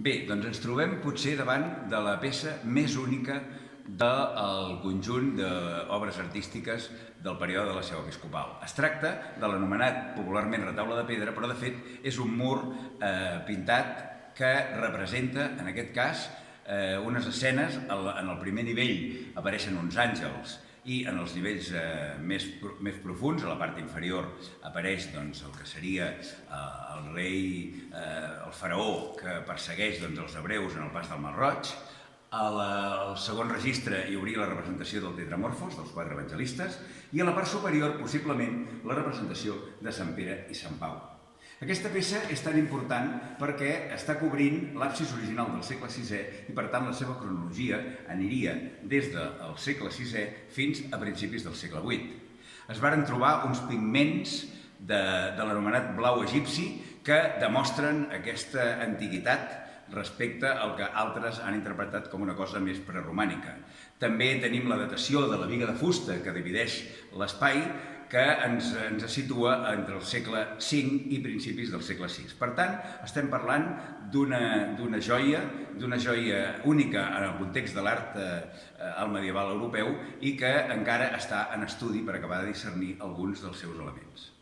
Bé, doncs ens trobem potser davant de la peça més única del conjunt d'obres artístiques del període de la seu episcopal. Es tracta de l'anomenat popularment retaule de pedra, però de fet és un mur pintat que representa, en aquest cas, unes escenes. En el primer nivell apareixen uns àngels i en els nivells més profuns, a la part inferior, apareix el que seria el rei, el faraó, que persegueix els hebreus en el pas del Mar Roig. Al segon registre hi hauria la representació del Tetramorfos, dels quatre evangelistes, i a la part superior, possiblement, la representació de Sant Pere i Sant Pau. Aquesta peça és tan important perquè està cobrint l'absis original del segle VI i, per tant, la seva cronologia aniria des del segle VI fins a principis del segle VIII. Es varen trobar uns pigments de l'anomenat blau egipci que demostren aquesta antiguitat respecte al que altres han interpretat com una cosa més preromànica. També tenim la datació de la biga de fusta que divideix l'espai, que ens situa entre el segle V i principis del segle VI. Per tant, estem parlant d'una joia única en el context de l'art medieval europeu i que encara està en estudi per acabar de discernir alguns dels seus elements.